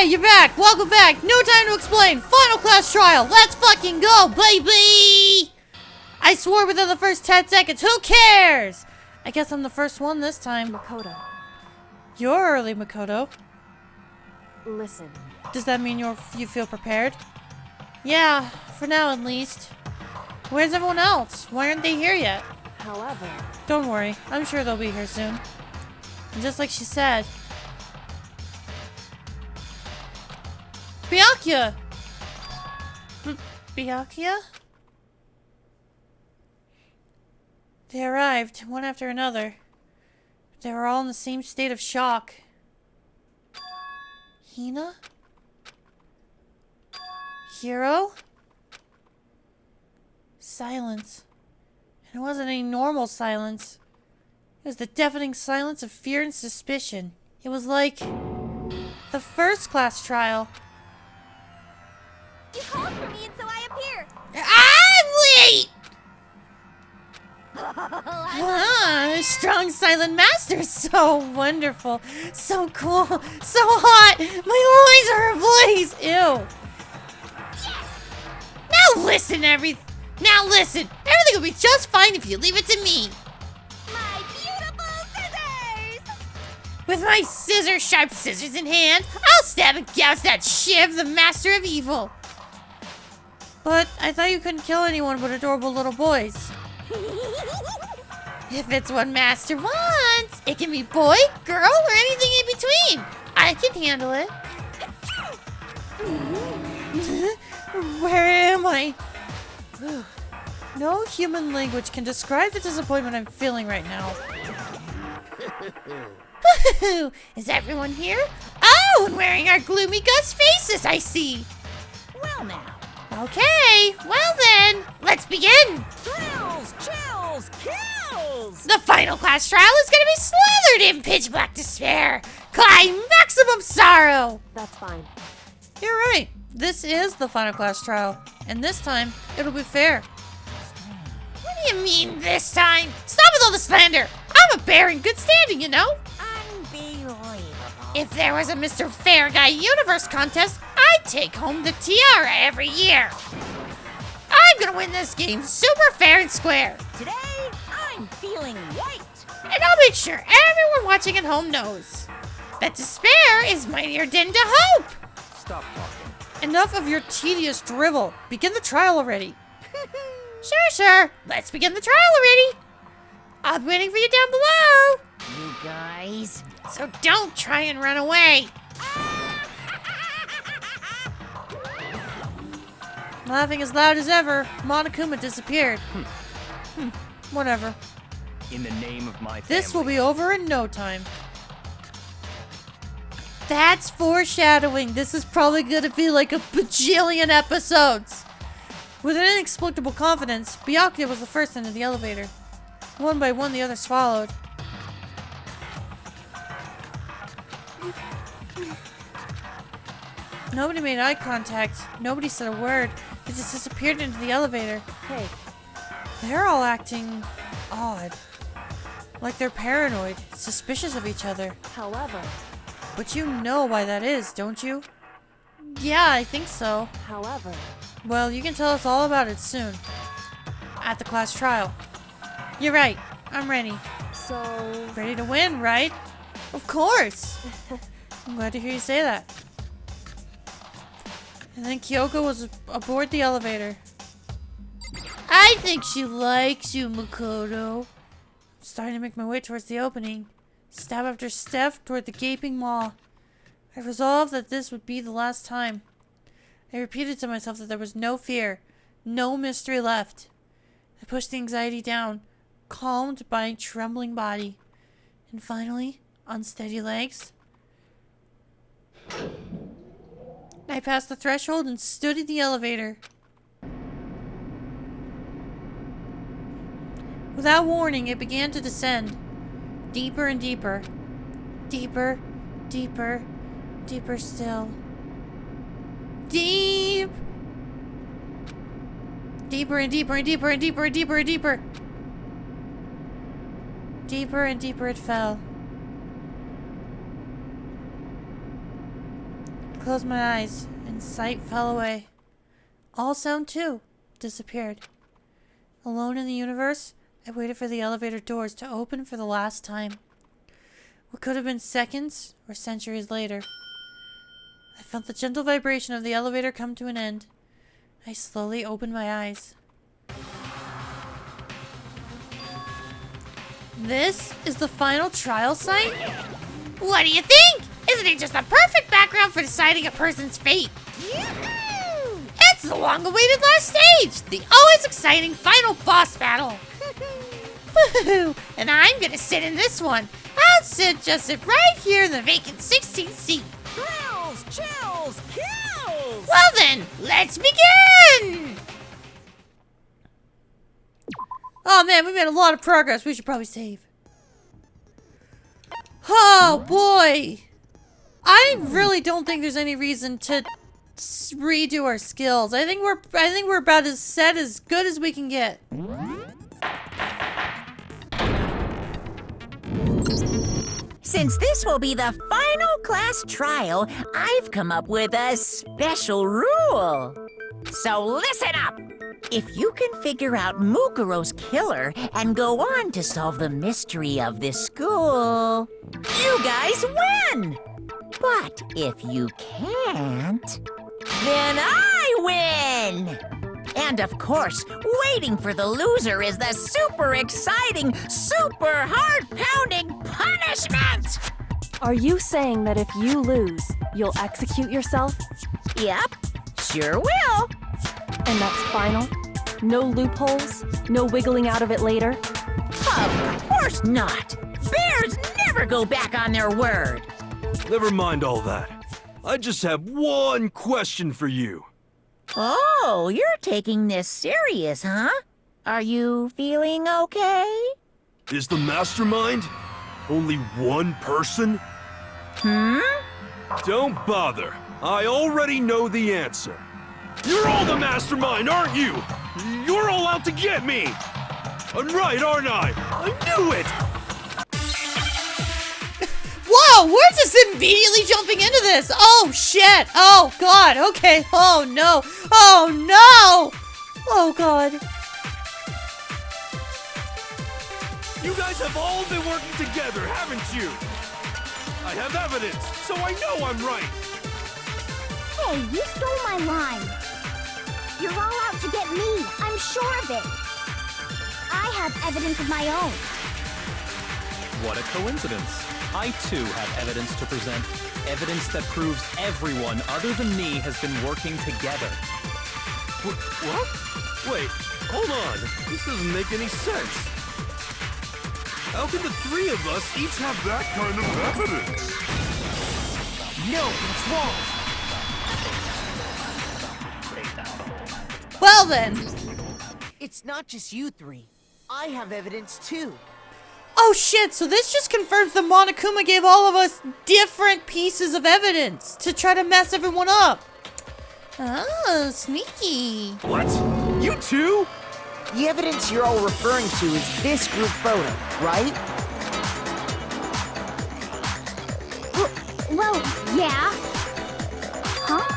Hey, you're back! Welcome back! No time to explain! Final class trial! Let's fucking go, baby! I swore within the first 10 seconds. Who cares? I guess I'm the first one this time. Makoto. You're early, Makoto. Listen. Does that mean you feel prepared? Yeah, for now at least. Where's everyone else? Why aren't they here yet? However... Don't worry. I'm sure they'll be here soon. And just like she said... Byakuya! Byakuya? They arrived, one after another. They were all in the same state of shock. Hina? Hiro? Silence. And it wasn't any normal silence. It was the deafening silence of fear and suspicion. It was like... the first class trial. You called for me and so I appear. I'm late! Strong silent master. So wonderful. So cool. So hot. My eyes are ablaze. Ew. Yes! Now listen, everything will be just fine if you leave it to me. My beautiful scissors! With my sharp scissors in hand, I'll stab and gouge that Shiv, the master of evil. But I thought you couldn't kill anyone but adorable little boys. If it's what master wants, it can be boy, girl, or anything in between. I can handle it. Where am I? No human language can describe the disappointment I'm feeling right now. Is everyone here? Oh, and wearing our gloomy ghost faces, I see. Well now. Okay, well then, let's begin. Thrills, chills, kills! The final class trial is gonna be slathered in pitch black despair. Maximum sorrow. That's fine. You're right. This is the final class trial, and this time it'll be fair. What do you mean this time? Stop with all the slander. I'm a bear in good standing, you know. Unbelievable. If there was a Mr. Fair Guy Universe contest, I'd take home the tiara every year. I'm gonna win this game super fair and square. Today, I'm feeling white. And I'll make sure everyone watching at home knows that despair is mightier than to hope. Stop talking. Enough of your tedious drivel. Begin the trial already. Sure. Let's begin the trial already. I'll be waiting for you down below. You guys. So don't try and run away. Laughing as loud as ever, Monokuma disappeared. Whatever. In the name of my family. This will be over in no time. That's foreshadowing. This is probably gonna be like a bajillion episodes. With an inexplicable confidence, Byakuya was the first into the elevator. One by one, the others followed. Nobody made eye contact. Nobody said a word. They just disappeared into the elevator. Hey, They're all acting odd. Like they're paranoid, suspicious of each other. however, But you know why that is, don't you? Yeah, I think so. however, Well, you can tell us all about it soon. At the class trial. You're right. I'm ready. so... Ready to win, right? Of course! I'm glad to hear you say that. And then Kyoko was aboard the elevator. I think she likes you, Makoto. I'm starting to make my way towards the opening. Step after step toward the gaping maw. I resolved that this would be the last time. I repeated to myself that there was no fear, no mystery left. I pushed the anxiety down, calmed my trembling body. And finally, on steady legs, I passed the threshold and stood in the elevator. Without warning, it began to descend. Deeper and deeper. Deeper, deeper, deeper still. Deep! Deeper and deeper and deeper and deeper and deeper and deeper. Deeper and deeper it fell. closed my eyes, and sight fell away. All sound, too, disappeared. Alone in the universe, I waited for the elevator doors to open for the last time. What could have been seconds or centuries later. I felt the gentle vibration of the elevator come to an end. I slowly opened my eyes. This is the final trial site? What do you think? Isn't it just a perfect background for deciding a person's fate? Yoo-hoo! It's the long-awaited last stage! The always exciting final boss battle! Woohoo! And I'm gonna sit in this one. I'll just sit right here in the vacant 16th seat. Thrills, chills, kills! Well then, let's begin! Oh man, we made a lot of progress. We should probably save. Oh boy! I really don't think there's any reason to redo our skills. I think we're about as set as good as we can get. Since this will be the final class trial, I've come up with a special rule. So listen up! If you can figure out Mukuro's killer and go on to solve the mystery of this school, you guys win! But if you can't, then I win! And of course, waiting for the loser is the super exciting, super heart-pounding punishment! Are you saying that if you lose, you'll execute yourself? Yep, sure will. And that's final? No loopholes? No wiggling out of it later? Of course not! Bears never go back on their word! Never mind all that. I just have one question for you. Oh, you're taking this serious, huh? Are you feeling okay? Is the mastermind only one person? Don't bother. I already know the answer. You're all the mastermind, aren't you? You're all out to get me. I'm right, aren't I? I knew it! Whoa, we're just immediately jumping into this. Oh shit. Oh god. Okay. Oh no. Oh no. Oh god. You guys have all been working together, haven't you? I have evidence, so I know I'm right. Hey, you stole my line. You're all out to get me. I'm sure of it. I have evidence of my own. What a coincidence. I too have evidence to present. Evidence that proves everyone other than me has been working together. What? Wait, hold on. This doesn't make any sense. How can the three of us each have that kind of evidence? No, it's wrong. Well then. It's not just you three. I have evidence too. Oh shit, so this just confirms that Monokuma gave all of us different pieces of evidence to try to mess everyone up. Oh, sneaky. What? You too? The evidence you're all referring to is this group photo, right? Well, yeah. Huh?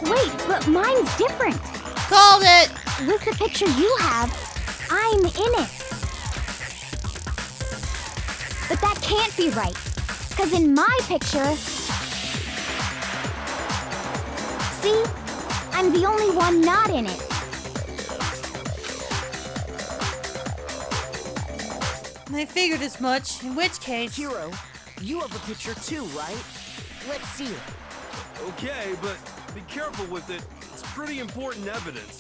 Wait, but mine's different. Called it. With the picture you have, I'm in it. But that can't be right. Because in my picture... See? I'm the only one not in it. I figured as much, in which case... Hiro, you have a picture too, right? Let's see it. Okay, but be careful with it. It's pretty important evidence.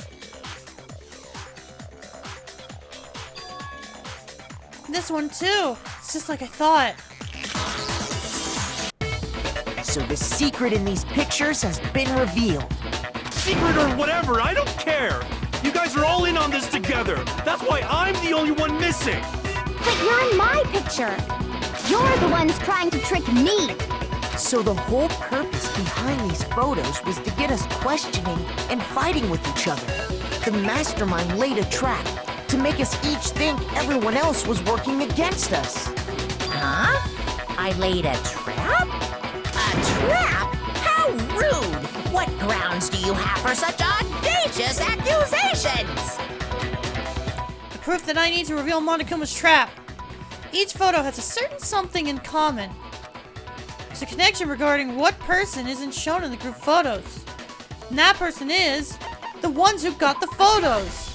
This one too. It's just like I thought. So the secret in these pictures has been revealed. Secret or whatever, I don't care. You guys are all in on this together. That's why I'm the only one missing. But you're in my picture. You're the ones trying to trick me. So the whole purpose behind these photos was to get us questioning and fighting with each other. The mastermind laid a trap to make us each think everyone else was working against us. Huh? I laid a trap? A trap? How for such audacious accusations? The proof that I need to reveal Monokuma's trap. Each photo has a certain something in common. There's a connection regarding what person isn't shown in the group photos. And that person is the ones who got the photos.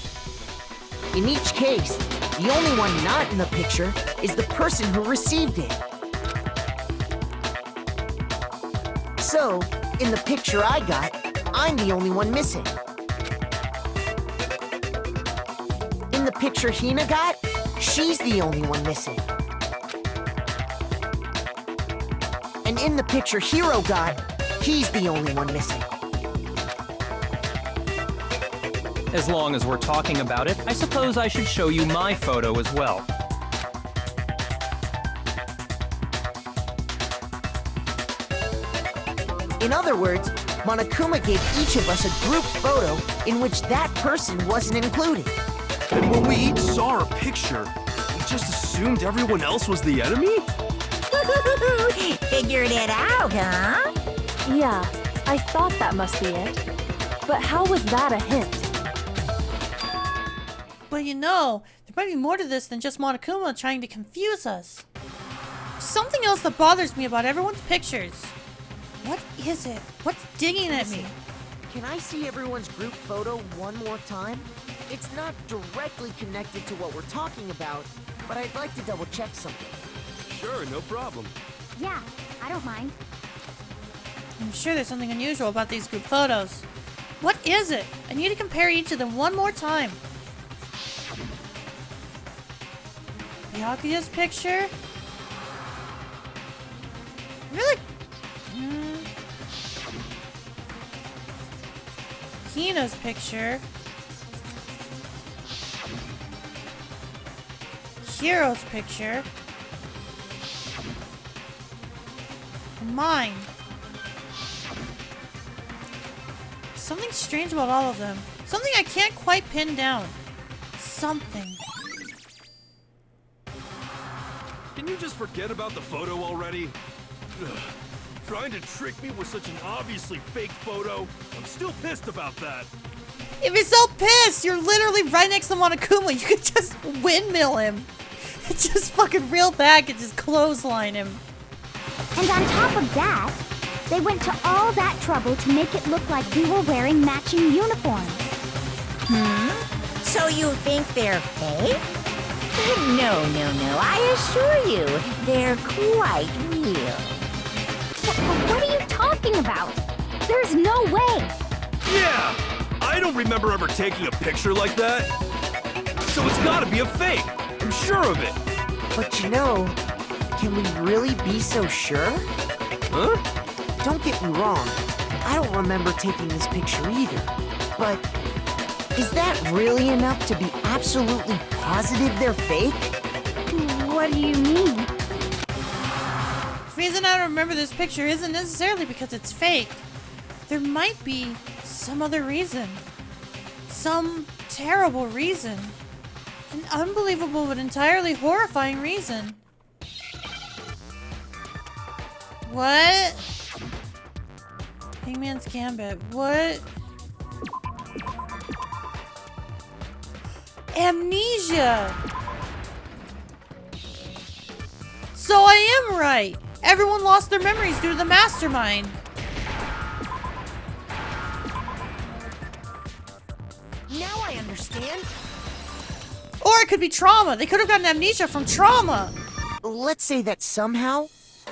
In each case, the only one not in the picture is the person who received it. So, in the picture I got, I'm the only one missing. In the picture Hina got, she's the only one missing. And in the picture Hiro got, he's the only one missing. As long as we're talking about it, I suppose I should show you my photo as well. In other words, Monokuma gave each of us a group photo in which that person wasn't included. And when we each saw our picture, we just assumed everyone else was the enemy? Figured it out, huh? Yeah, I thought that must be it. But how was that a hint? But you know, there might be more to this than just Monokuma trying to confuse us. Something else that bothers me about everyone's pictures. What is it? What's digging at me? Can I see everyone's group photo one more time? It's not directly connected to what we're talking about, but I'd like to double check something. Sure, no problem. Yeah, I don't mind. I'm sure there's something unusual about these group photos. What is it? I need to compare each of them one more time. Byakuya's picture? Really? Hina's picture. Hiro's picture. And mine. Something strange about all of them. Something I can't quite pin down. Something. Can you just forget about the photo already? Ugh. Trying to trick me with such an obviously fake photo? I'm still pissed about that. If you're so pissed, you're literally right next to Monokuma. You could just windmill him. Just fucking reel back and just clothesline him. And on top of that, they went to all that trouble to make it look like we were wearing matching uniforms. So you think they're fake? No, I assure you, they're quite real. What are you talking about? There's no way. Yeah! I don't remember ever taking a picture like that. So it's gotta be a fake. I'm sure of it. But you know, can we really be so sure? Huh? Don't get me wrong, I don't remember taking this picture either. But is that really enough to be absolutely positive they're fake? What do you mean? The reason I don't remember this picture isn't necessarily because it's fake. There might be some other reason. Some terrible reason. An unbelievable but entirely horrifying reason. What? Hangman's Gambit. What? Amnesia! So I am right! Everyone lost their memories due to the mastermind. Now I understand. Or it could be trauma. They could have gotten amnesia from trauma. Let's say that somehow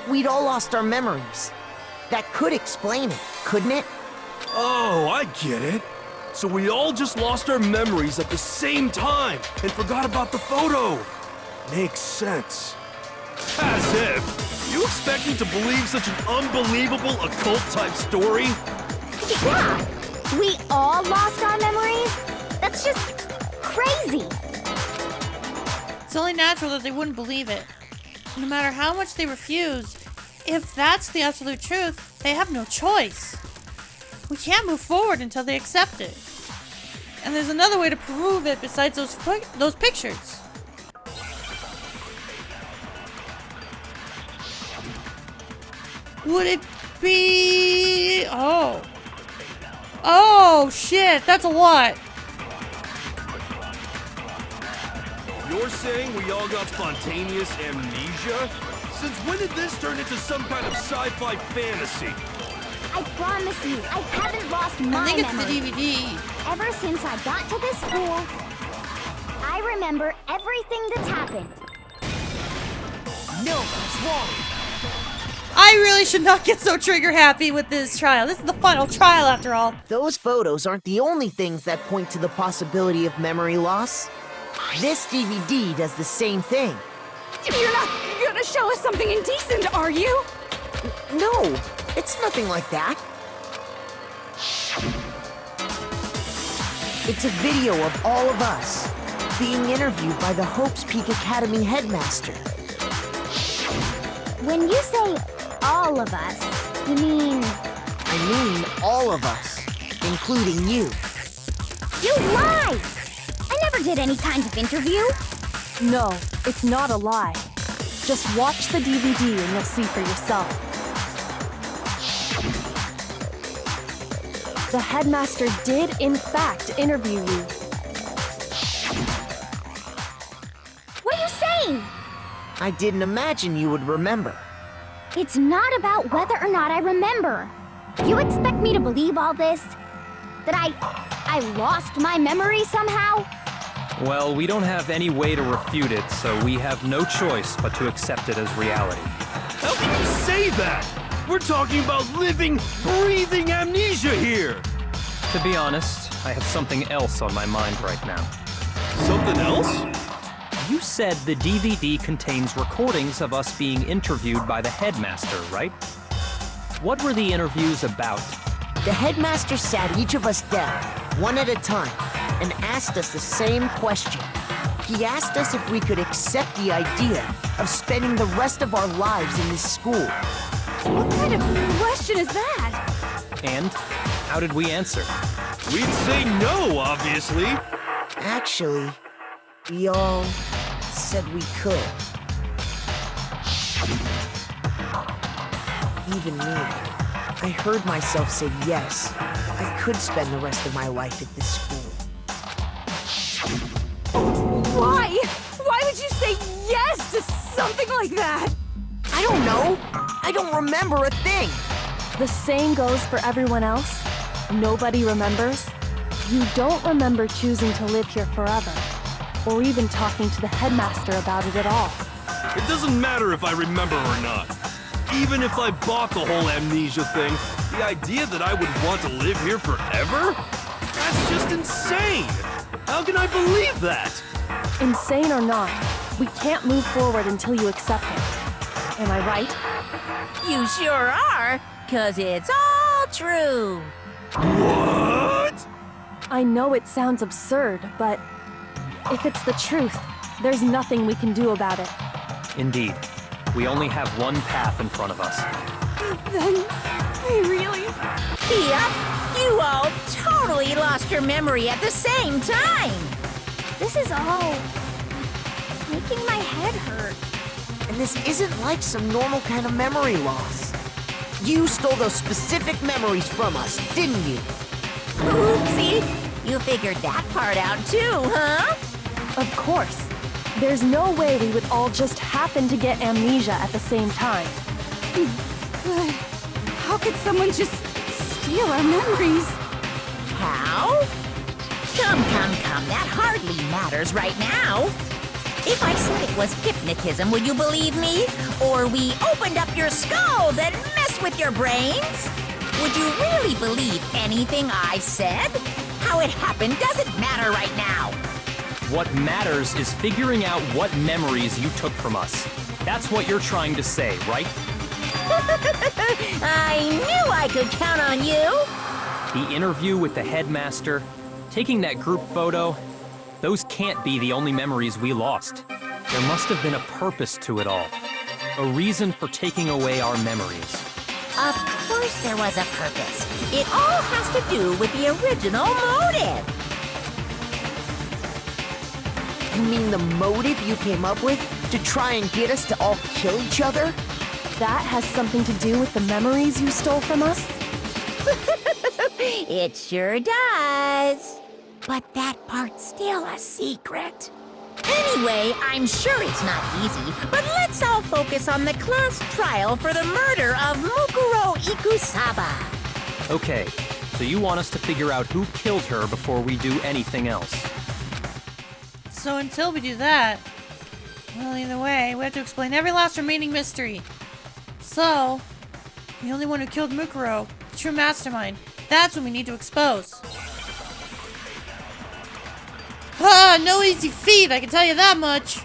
we'd all lost our memories. That could explain it, couldn't it? Oh, I get it. So we all just lost our memories at the same time and forgot about the photo. Makes sense. As if. You expect me to believe such an unbelievable occult-type story? Yeah, we all lost our memories? That's just crazy. It's only natural that they wouldn't believe it. No matter how much they refuse, if that's the absolute truth, they have no choice. We can't move forward until they accept it. And there's another way to prove it besides those pictures. Would it be... Oh, Oh shit, that's a lot. You're saying we all got spontaneous amnesia? Since when did this turn into some kind of sci-fi fantasy? I promise you, I haven't lost I my think it's memory. the DVD. Ever since I got to this school, I remember everything that's happened. No, that's wrong. I really should not get so trigger happy with this trial. This is the final trial after all. Those photos aren't the only things that point to the possibility of memory loss. This DVD does the same thing. You're not gonna show us something indecent, are you? No, it's nothing like that. It's a video of all of us being interviewed by the Hope's Peak Academy headmaster. When you say all of us, you mean I mean all of us, including you. you lied! I never did any kind of interview. No, it's not a lie. Just watch the DVD and you'll see for yourself. The headmaster did, in fact, interview you. What are you saying? I didn't imagine you would remember. It's not about whether or not I remember. You expect me to believe all this? That I lost my memory somehow? Well, we don't have any way to refute it, so we have no choice but to accept it as reality. How can you say that? We're talking about living, breathing amnesia here! To be honest, I have something else on my mind right now. Something else? You said the DVD contains recordings of us being interviewed by the headmaster, right? What were the interviews about? The headmaster sat each of us down, one at a time, and asked us the same question. He asked us if we could accept the idea of spending the rest of our lives in this school. What kind of question is that? And how did we answer? We'd say no, obviously. Actually, we all said we could. Even me. I heard myself say yes. I could spend the rest of my life at this school. Why? Why would you say yes to something like that? I don't know. I don't remember a thing. The same goes for everyone else. Nobody remembers. You don't remember choosing to live here forever, or even talking to the headmaster about it at all. It doesn't matter if I remember or not. Even if I bought the whole amnesia thing, the idea that I would want to live here forever? That's just insane! How can I believe that? Insane or not, we can't move forward until you accept it. Am I right? You sure are, 'cause it's all true. What? I know it sounds absurd, but if it's the truth, there's nothing we can do about it. Indeed. We only have one path in front of us. Then, I really... Yep, you all totally lost your memory at the same time. This is all making my head hurt. And this isn't like some normal kind of memory loss. You stole those specific memories from us, didn't you? Oopsie, you figured that part out too, huh? Of course. There's no way we would all just happen to get amnesia at the same time. But how could someone just steal our memories? How? Come, that hardly matters right now. If I said it was hypnotism, would you believe me? Or we opened up your skulls and messed with your brains? Would you really believe anything I said? How it happened doesn't matter right now. What matters is figuring out what memories you took from us. That's what you're trying to say, right? I knew I could count on you. The interview with the headmaster, taking that group photo, those can't be the only memories we lost. There must have been a purpose to it all. A reason for taking away our memories. Of course there was a purpose. It all has to do with the original motive. You mean the motive you came up with to try and get us to all kill each other? That has something to do with the memories you stole from us? It sure does. But that part's still a secret. Anyway, I'm sure it's not easy, but let's all focus on the class trial for the murder of Mukuro Ikusaba. Okay, so you want us to figure out who killed her before we do anything else. So until we do that, well, either way, we have to explain every last remaining mystery. So, the only one who killed Mukuro, the true mastermind, that's what we need to expose. Ah, no easy feat, I can tell you that much.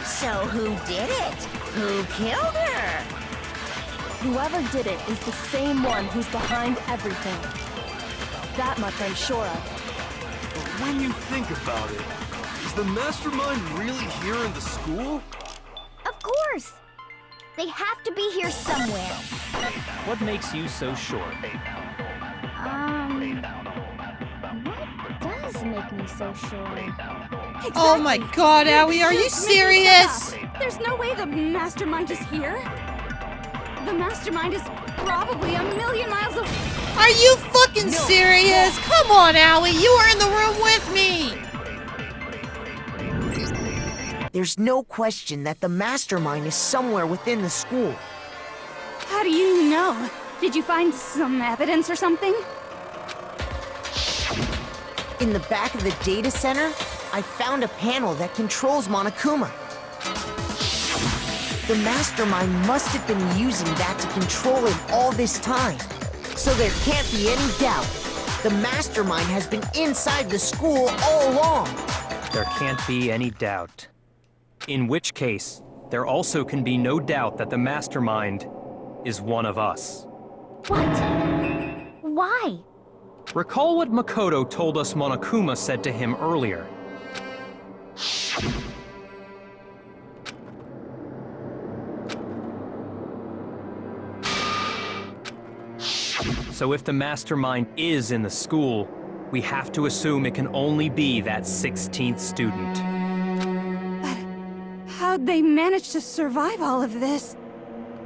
So who did it? Who killed her? Whoever did it is the same one who's behind everything. That much I'm sure of. But when you think about it, is the mastermind really here in the school? Of course! They have to be here somewhere. What makes you so sure? What does make me so sure? Oh my god, Aoi, are you serious? There's no way the mastermind is here. The mastermind is probably a million miles away. Are you fucking serious? Come on, Aoi, you were in the room with me! There's no question that the mastermind is somewhere within the school. How do you know? Did you find some evidence or something? In the back of the data center, I found a panel that controls Monokuma. The mastermind must have been using that to control him all this time. So there can't be any doubt. The mastermind has been inside the school all along. There can't be any doubt. In which case, there also can be no doubt that the mastermind is one of us. What? Why? Recall what Makoto told us Monokuma said to him earlier. So if the mastermind is in the school, we have to assume it can only be that 16th student. How'd they manage to survive all of this?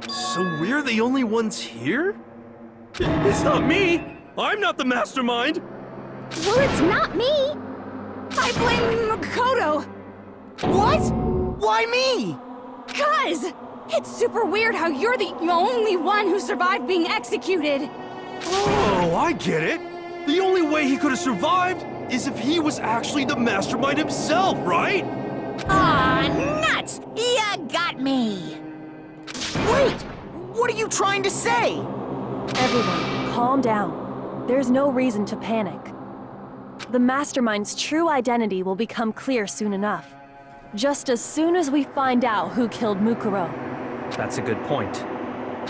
So we're the only ones here? It's not me! I'm not the mastermind! Well, it's not me! I blame Makoto! What? Why me? 'Cause it's super weird how you're the only one who survived being executed. Oh, I get it! The only way he could have survived is if he was actually the mastermind himself, right? Aw, nuts! You got me! Wait! What are you trying to say? Everyone, calm down. There's no reason to panic. The mastermind's true identity will become clear soon enough. Just as soon as we find out who killed Mukuro. That's a good point.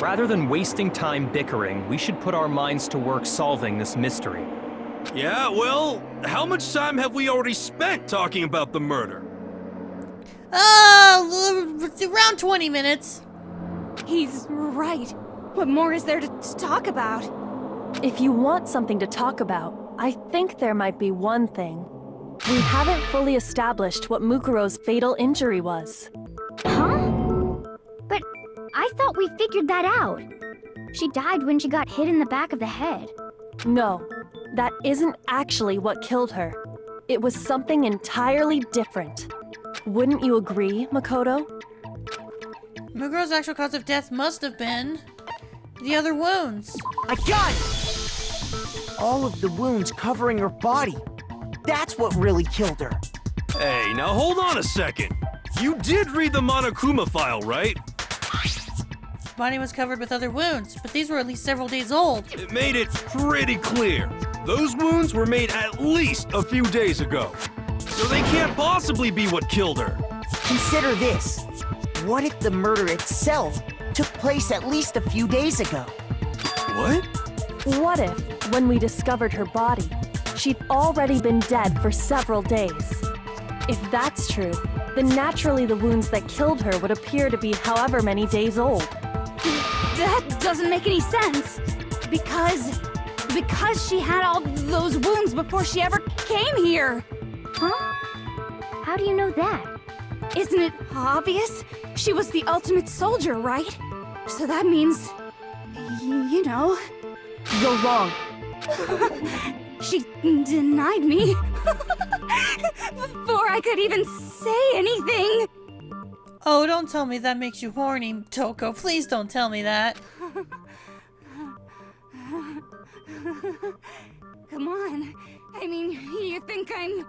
Rather than wasting time bickering, we should put our minds to work solving this mystery. Yeah, well, how much time have we already spent talking about the murder? Around 20 minutes. He's right. What more is there to talk about? If you want something to talk about, I think there might be one thing. We haven't fully established what Mukuro's fatal injury was. Huh? But I thought we figured that out. She died when she got hit in the back of the head. No, that isn't actually what killed her. It was something entirely different. Wouldn't you agree, Makoto? Mukuro's actual cause of death must have been the other wounds. I got it! All of the wounds covering her body. That's what really killed her. Hey, now hold on a second. You did read the Monokuma file, right? His body was covered with other wounds, but these were at least several days old. It made it pretty clear. Those wounds were made at least a few days ago. So they can't possibly be what killed her. Consider this. What if the murder itself took place at least a few days ago? What? What if, when we discovered her body, she'd already been dead for several days? If that's true, then naturally the wounds that killed her would appear to be however many days old. That doesn't make any sense. Because she had all those wounds before she ever came here. Huh? How do you know that? Isn't it obvious? She was the ultimate soldier, right? So that means, you know... You're wrong. She denied me. Before I could even say anything. Oh, don't tell me that makes you horny, Toko. Please don't tell me that. Come on. I mean, you think I'm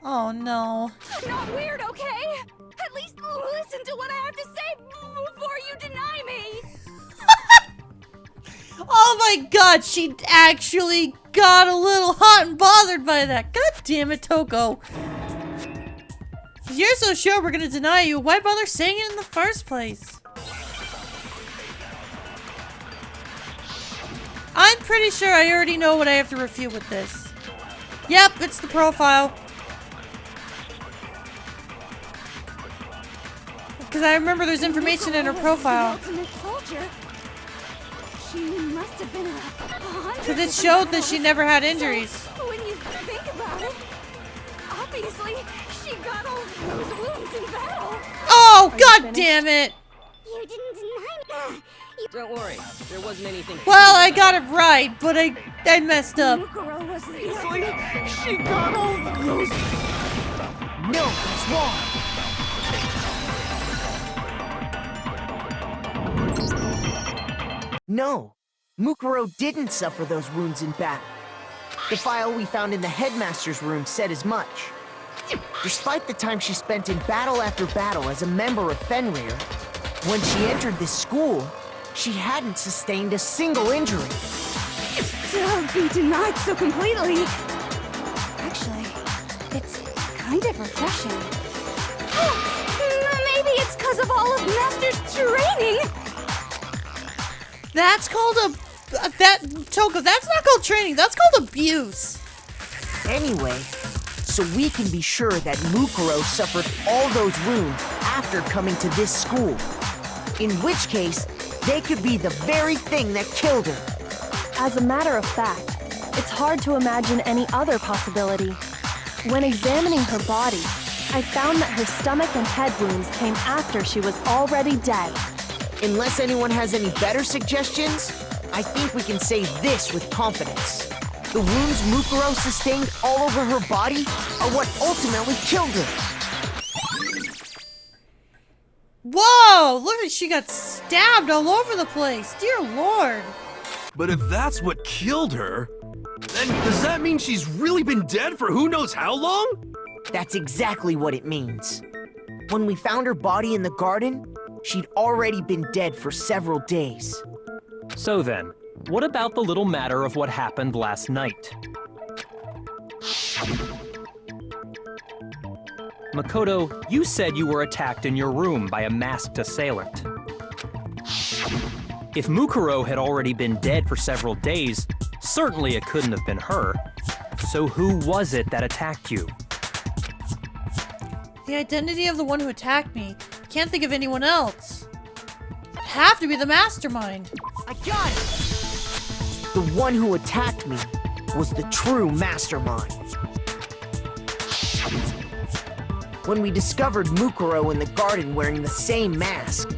Oh no. not weird, okay? At least listen to what I have to say before you deny me. Oh my god, she actually got a little hot and bothered by that. God damn it, Toko. If you're so sure we're gonna deny you, why bother saying it in the first place? I'm pretty sure I already know what I have to refute with this. Yep, it's the profile. Because I remember there's information in her profile. Because it showed that she never had injuries. When you think about it, obviously she got all those wounds in battle. Oh, god damn it! You didn't deny me. Don't worry, there wasn't anything. Well, I got it right, but I messed up. Mukuro was She got all those. No, that's wrong. No, Mukuro didn't suffer those wounds in battle. The file we found in the headmaster's room said as much. Despite the time she spent in battle after battle as a member of Fenrir, when she entered this school, she hadn't sustained a single injury. to be denied so completely. Actually, it's kind of refreshing. Maybe it's because of all of Master's training. That's called Toko, that's not called training, that's called abuse. Anyway, so we can be sure that Mukuro suffered all those wounds after coming to this school. In which case, they could be the very thing that killed her. As a matter of fact, it's hard to imagine any other possibility. When examining her body, I found that her stomach and head wounds came after she was already dead. Unless anyone has any better suggestions, I think we can say this with confidence. The wounds Mukuro sustained all over her body are what ultimately killed her. Whoa, look at she got stabbed all over the place. Dear Lord. But if that's what killed her, then does that mean she's really been dead for who knows how long? That's exactly what it means. When we found her body in the garden, she'd already been dead for several days. So then, what about the little matter of what happened last night? Makoto, you said you were attacked in your room by a masked assailant. If Mukuro had already been dead for several days, certainly it couldn't have been her. So who was it that attacked you? The identity of the one who attacked me. Can't think of anyone else. It'd have to be the mastermind. I got it! The one who attacked me was the true mastermind. When we discovered Mukuro in the garden wearing the same mask,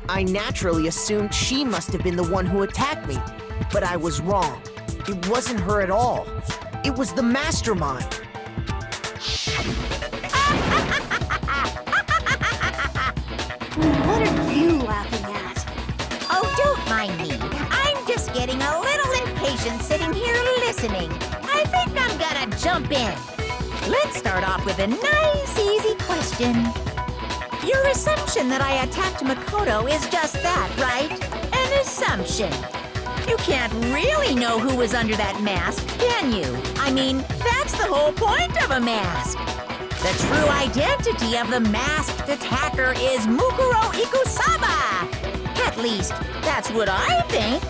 I naturally assumed she must have been the one who attacked me, but I was wrong. It wasn't her at all. It was the mastermind. What are you laughing at? Oh, don't mind me. I'm just getting a little impatient sitting here listening. I think I'm gonna jump in. Let's start off with a nice, easy question. Your assumption that I attacked Makoto is just that, right? An assumption. You can't really know who was under that mask, can you? I mean, that's the whole point of a mask. The true identity of the masked attacker is Mukuro Ikusaba. At least, that's what I think.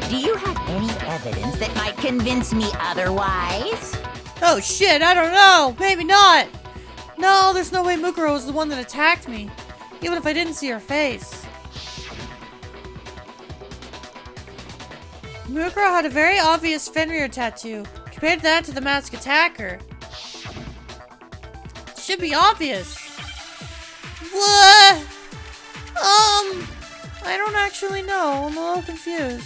Do you have any evidence that might convince me otherwise? Oh shit, I don't know. Maybe not. No, there's no way Mukuro was the one that attacked me. Even if I didn't see her face. Mukuro had a very obvious Fenrir tattoo. Could compared that to the masked attacker. Should be obvious. What? I don't actually know. I'm a little confused.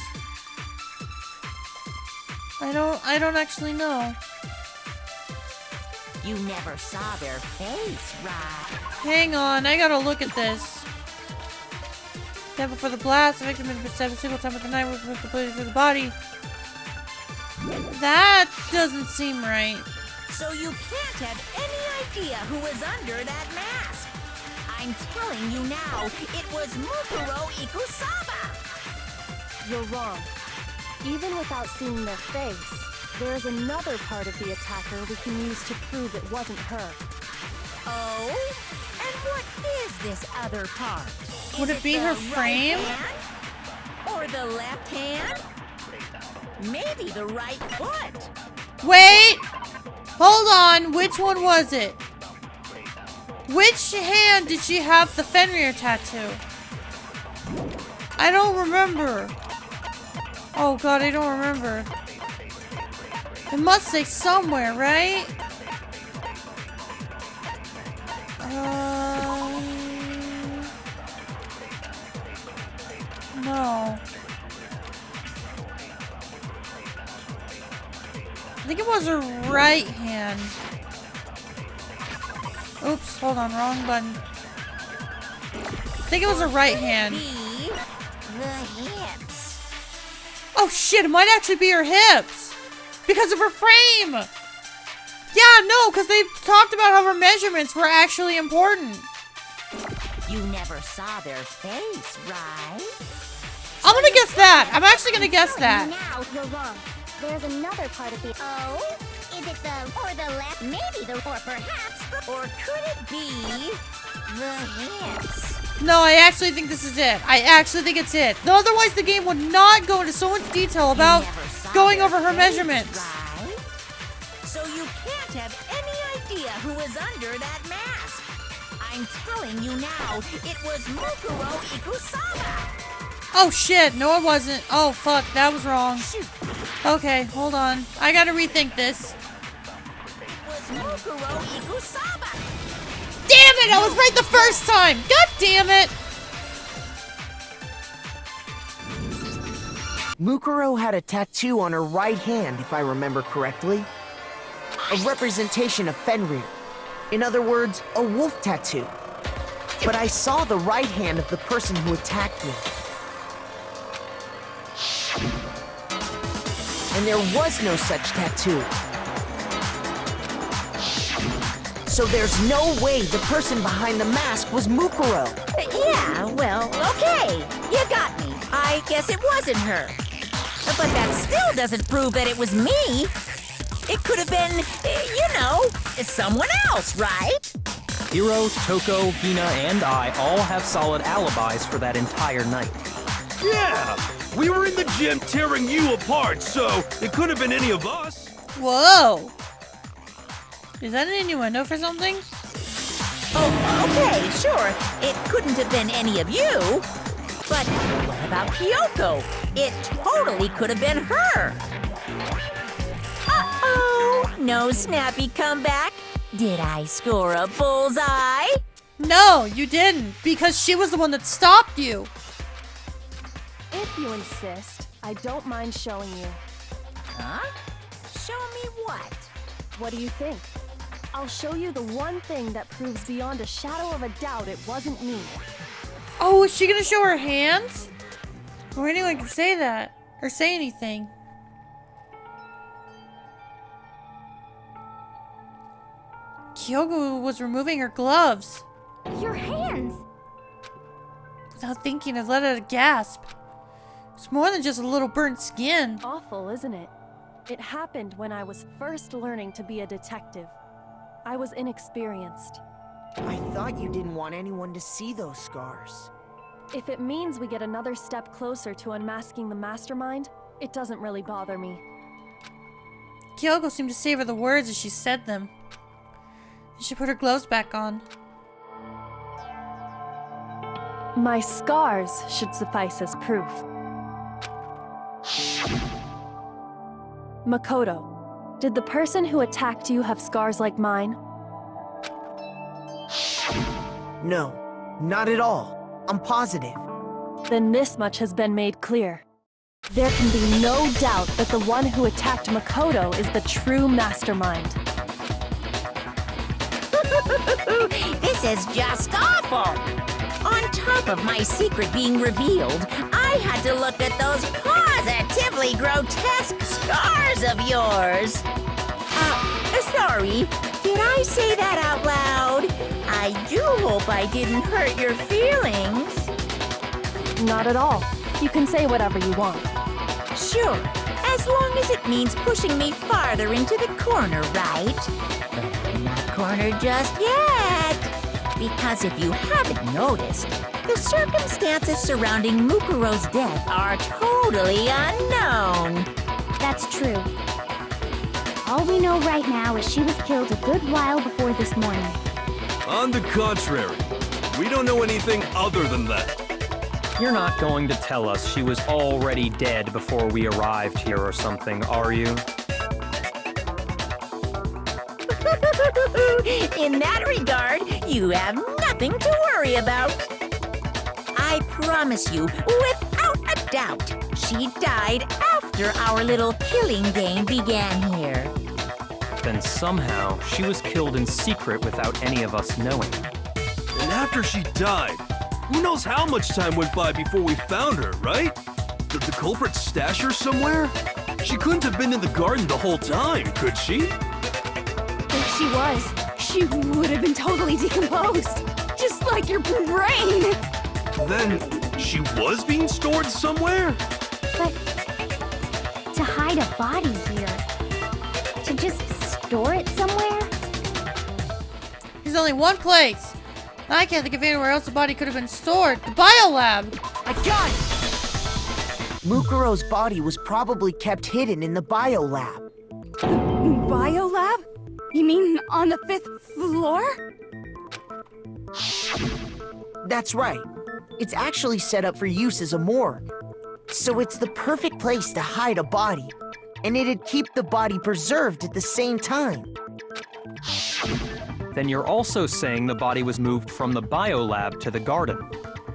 I don't actually know. You never saw their face, right? Hang on, I gotta look at this. Then before the blast, the victim had been stabbed a single time with the knife was moved completely through the body. That doesn't seem right. So you can't have any idea who was under that mask. I'm telling you now, it was Mukuro Ikusaba. You're wrong. Even without seeing their face, there is another part of the attacker we can use to prove it wasn't her. Oh? And what is this other part? Would it be her frame? Right hand? Or the left hand? Maybe the right foot. Wait! Hold on, which one was it? Which hand did she have the Fenrir tattoo? I don't remember. Oh god, I don't remember. It must say somewhere, right? No. I think it was her right hand. Oops, hold on, wrong button. I think it was her right hand. Be the hips. Oh shit, it might actually be her hips! Because of her frame! Yeah, no, because they talked about how her measurements were actually important. You never saw their face, right? I'm gonna guess that. I'm actually gonna guess that. Now you're wrong. There's another part of the. Oh, is it the or the left? Maybe the or perhaps the, Or could it be the hips? No, I actually think this is it. I actually think it's it. No, otherwise the game would not go into so much detail about going over her measurements. Right? So you can't have any idea who was under that mask. I'm telling you now, it was Mukuro Ikusaba. Oh shit, no it wasn't. Oh fuck, that was wrong. Okay, hold on. I gotta rethink this. It was Mukuro Ikusaba. Damn it, I was right the first time! God damn it! Mukuro had a tattoo on her right hand, if I remember correctly. A representation of Fenrir. In other words, a wolf tattoo. But I saw the right hand of the person who attacked me. And there was no such tattoo. So there's no way the person behind the mask was Mukuro. Yeah, well, okay. You got me. I guess it wasn't her. But that still doesn't prove that it was me. It could have been, you know, someone else, right? Hiro, Toko, Hina, and I all have solid alibis for that entire night. Yeah! We were in the gym tearing you apart, so it could have been any of us. Whoa! Is that an innuendo for something? Oh, okay, sure. It couldn't have been any of you. But what about Kyoko? It totally could have been her. Uh-oh! No snappy comeback? Did I score a bullseye? No, you didn't, because she was the one that stopped you. If you insist, I don't mind showing you. Huh? Show me what? What do you think? I'll show you the one thing that proves beyond a shadow of a doubt it wasn't me. Oh, is she gonna show her hands? Or anyone can say that. Or say anything. Kyoko was removing her gloves. your hands. Without thinking, I let out a gasp. It's more than just a little burnt skin. Awful, isn't it? It happened when I was first learning to be a detective. I was inexperienced. I thought you didn't want anyone to see those scars. If it means we get another step closer to unmasking the mastermind, it doesn't really bother me. Kyoko seemed to savor the words as she said them. She put her gloves back on. My scars should suffice as proof. Makoto, Did the person who attacked you have scars like mine? No, not at all. I'm positive. Then this much has been made clear. There can be no doubt that the one who attacked Makoto is the true mastermind. This is just awful! On top of my secret being revealed, I had to look at those positively grotesque scars of yours. Sorry, did I say that out loud? I do hope I didn't hurt your feelings. Not at all. You can say whatever you want. Sure, as long as it means pushing me farther into the corner, right? But I'm not cornered just yet. Because if you haven't noticed, the circumstances surrounding Mukuro's death are totally unknown. That's true. All we know right now is she was killed a good while before this morning. On the contrary, we don't know anything other than that. You're not going to tell us she was already dead before we arrived here or something, are you? In that regard, you have nothing to worry about. I promise you, without a doubt, she died after our little killing game began here. Then somehow she was killed in secret without any of us knowing. And after she died, who knows how much time went by before we found her, right? Did the culprit stash her somewhere? She couldn't have been in the garden the whole time, could she? If she was, she would have been totally decomposed. Just like your brain. Then she was being stored somewhere? But to hide a body here, to just store it somewhere? There's only one place. I can't think of anywhere else the body could have been stored. The biolab! I got it! Mukuro's body was probably kept hidden in the biolab. Biolab? You mean on the 5th floor? That's right. It's actually set up for use as a morgue. So it's the perfect place to hide a body. And it'd keep the body preserved at the same time. Then you're also saying the body was moved from the biolab to the garden.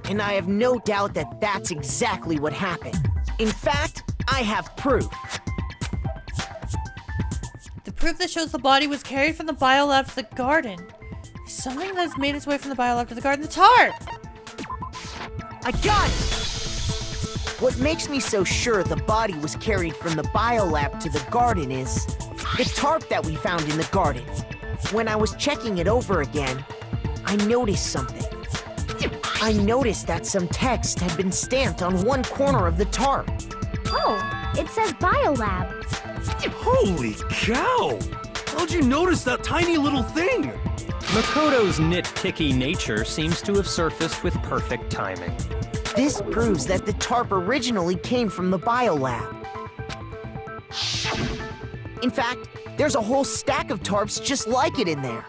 And I have no doubt that that's exactly what happened. In fact, I have proof. The proof that shows the body was carried from the biolab to the garden. Something that's made its way from the biolab to the garden. The tarp! I got it! What makes me so sure the body was carried from the biolab to the garden is the tarp that we found in the garden. When I was checking it over again, I noticed something. I noticed that some text had been stamped on one corner of the tarp. Oh, it says Biolab. Holy cow! How'd you notice that tiny little thing? Makoto's nitpicky nature seems to have surfaced with perfect timing. This proves that the tarp originally came from the biolab. In fact, there's a whole stack of tarps just like it in there.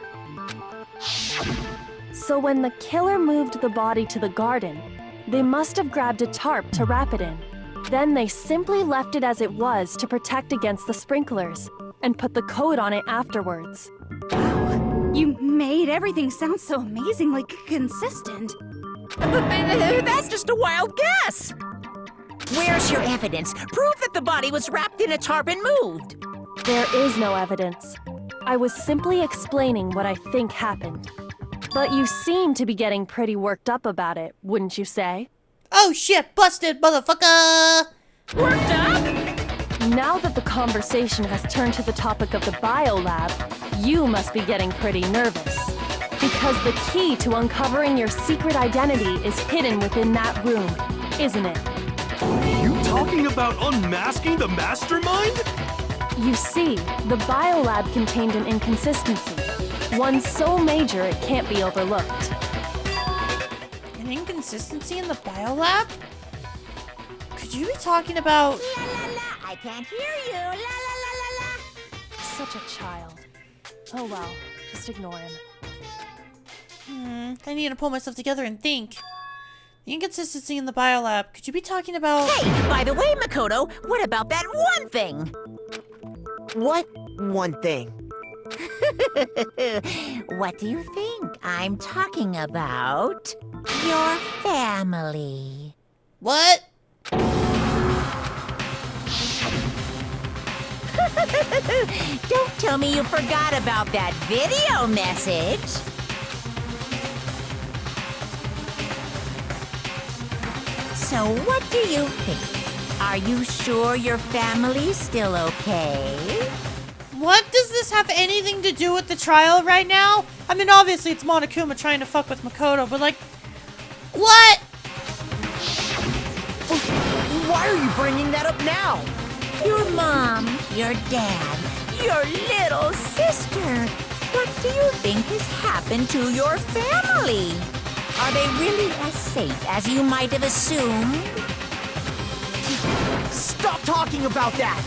So when the killer moved the body to the garden, they must have grabbed a tarp to wrap it in. Then they simply left it as it was to protect against the sprinklers, and put the coat on it afterwards. You made everything sound so amazingly consistent. That's just a wild guess. Where's your evidence? Prove that the body was wrapped in a tarp and moved. There is no evidence. I was simply explaining what I think happened. But you seem to be getting pretty worked up about it, wouldn't you say? Oh shit, busted, motherfucker! Worked up? Now that the conversation has turned to the topic of the biolab, you must be getting pretty nervous. Because the key to uncovering your secret identity is hidden within that room, isn't it? You talking about unmasking the mastermind? You see, the biolab contained an inconsistency. One so major it can't be overlooked. An inconsistency in the biolab? Could you be talking about... La la la, I can't hear you. La la la la la. Such a child. Oh well, just ignore him. I need to pull myself together and think. The inconsistency in the biolab. Could you be talking about... Hey, by the way, Makoto, what about that one thing? What? one thing. What do you think I'm talking about? Your family. What? Don't tell me you forgot about that video message. So what do you think? Are you sure your family's still okay? What does this have anything to do with the trial right now? I mean, obviously it's Monokuma trying to fuck with Makoto, but like, what? Why are you bringing that up now? Your mom, your dad, your little sister. What do you think has happened to your family? Are they really as safe as you might have assumed? Stop talking about that!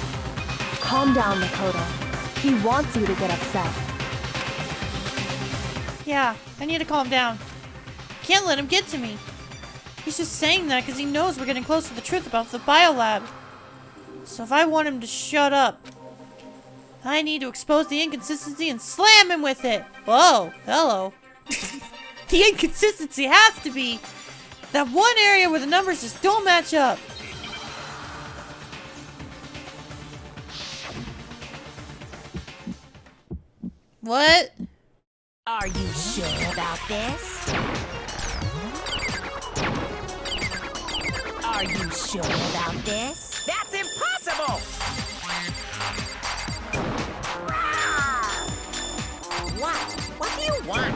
Calm down, Makoto. He wants you to get upset. Yeah, I need to calm down. Can't let him get to me. He's just saying that because he knows we're getting close to the truth about the biolab. So if I want him to shut up, I need to expose the inconsistency and slam him with it. Whoa, hello. The inconsistency has to be that one area where the numbers just don't match up. What? Are you sure about this? Are you sure about this? That's impossible! What? What do you want?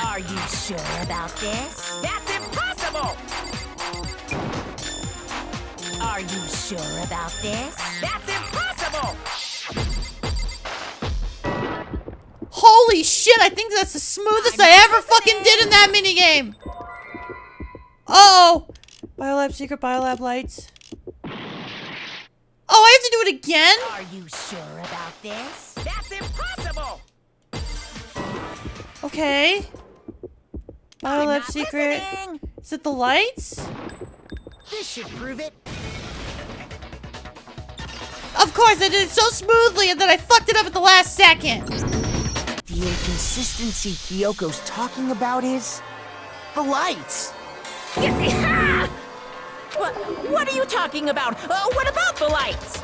Are you sure about this? That's impossible! Are you sure about this? That's impossible! Holy shit, I think that's the smoothest I ever fucking did in that minigame! Uh-oh! Biolab secret, biolab lights. Oh, I have to do it again? Are you sure about this? That's impossible! Okay. I'm Biolab not secret. listening. Is it the lights? This should prove it. Of course, I did it so smoothly and then I fucked it up at the last second. The inconsistency Kyoko's talking about is the lights. What are you talking about? What about the lights?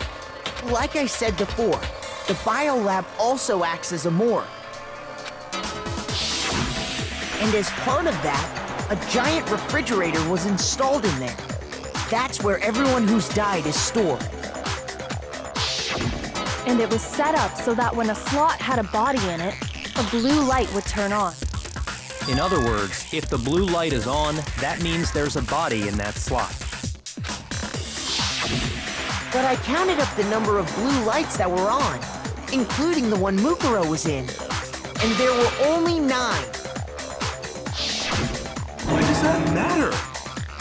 Like I said before, the biolab also acts as a morgue. And as part of that, a giant refrigerator was installed in there. That's where everyone who's died is stored. And it was set up so that when a slot had a body in it, a blue light would turn on. In other words, if the blue light is on, that means there's a body in that slot. But I counted up the number of blue lights that were on, including the one Mukuro was in. And there were only 9. Why does that matter?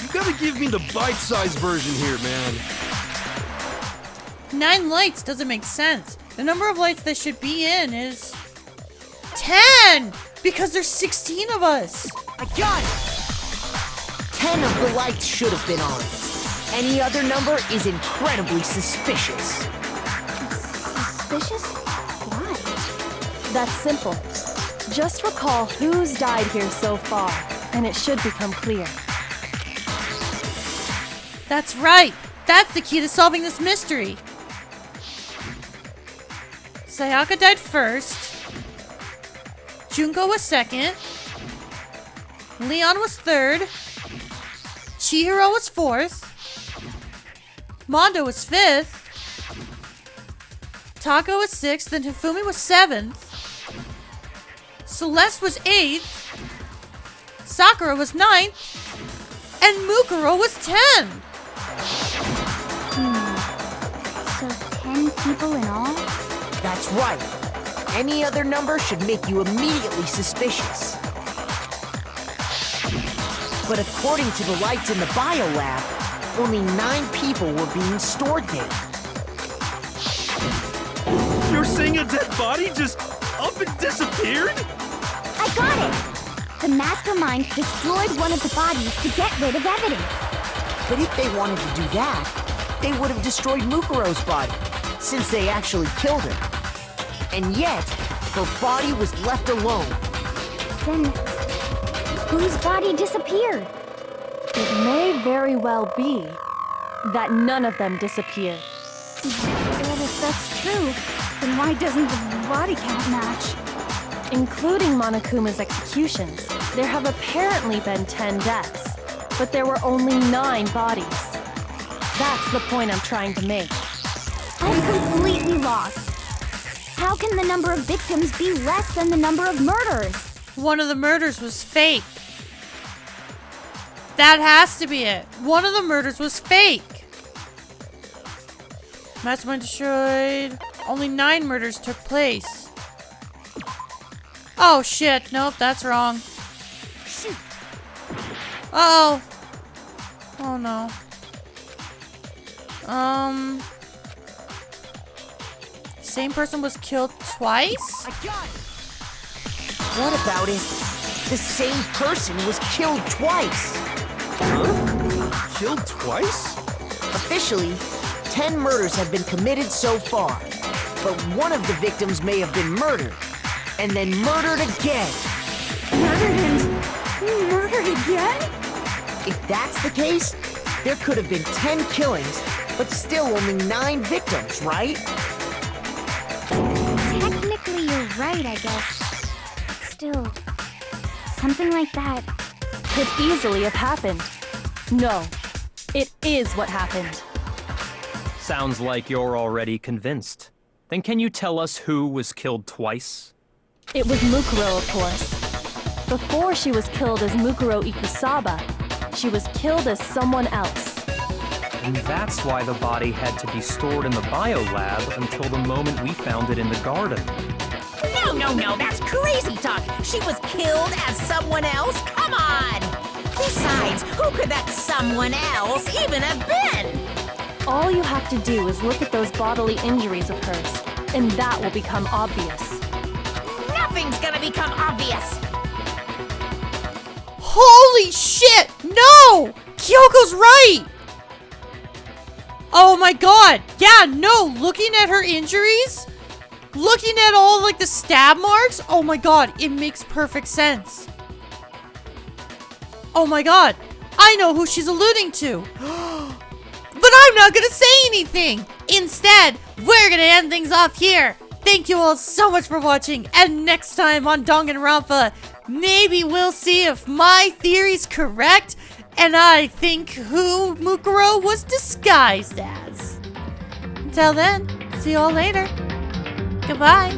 You gotta give me the bite-sized version here, man. 9 lights doesn't make sense. The number of lights that should be in is 10! Because there's 16 of us! I got it! 10 of the lights should have been on. Any other number is incredibly suspicious. Suspicious? Why? That's simple. Just recall who's died here so far, and it should become clear. That's right! That's the key to solving this mystery! Sayaka died first. Junko was second. Leon was third. Chihiro was fourth. Mondo was fifth. Taka was sixth, and Hifumi was seventh. Celeste was eighth. Sakura was ninth. And Mukuro was 10. So 10 people in all? That's right. Any other number should make you immediately suspicious. But according to the lights in the biolab, only 9 people were being stored there. You're saying a dead body just up and disappeared? I got it! The mastermind destroyed one of the bodies to get rid of evidence. But if they wanted to do that, they would have destroyed Mukuro's body. since they actually killed her. And yet, her body was left alone. Then, whose body disappeared? It may very well be that none of them disappeared. But if that's true, then why doesn't the body count match? Including Monokuma's executions, there have apparently been 10 deaths, but there were only 9 bodies. That's the point I'm trying to make. I'm completely lost. How can the number of victims be less than the number of murders? One of the murders was fake. That has to be it. One of the murders was fake. Mastermind destroyed. Only 9 murders took place. Oh shit. Nope, that's wrong. Uh-oh. Oh no. Same person was killed twice? What about it? The same person was killed twice. Huh? Killed twice? Officially, 10 murders have been committed so far. But one of the victims may have been murdered, and then murdered again. Murdered and murdered again? If that's the case, there could have been 10 killings, but still only 9 victims, right? Technically, you're right, I guess. Still, something like that. Could easily have happened. No, it is what happened. Sounds like you're already convinced. Then can you tell us who was killed twice? It was Mukuro, of course. Before she was killed as Mukuro Ikusaba, she was killed as someone else. And that's why the body had to be stored in the biolab until the moment we found it in the garden. No, that's crazy talk. She was killed as someone else? Come on! Besides, who could that someone else even have been? All you have to do is look at those bodily injuries of hers, and that will become obvious. Nothing's gonna become obvious. Holy shit! No! Kyoko's right! Oh my god! Yeah, no, looking at her injuries, looking at all like the stab marks, oh my god, it makes perfect sense. Oh my god, I know who she's alluding to. But I'm not gonna say anything! Instead, we're gonna end things off here. Thank you all so much for watching, and next time on Danganronpa, maybe we'll see if my theory's correct, and I think who Mukuro was disguised as. Until then, see you all later. Goodbye.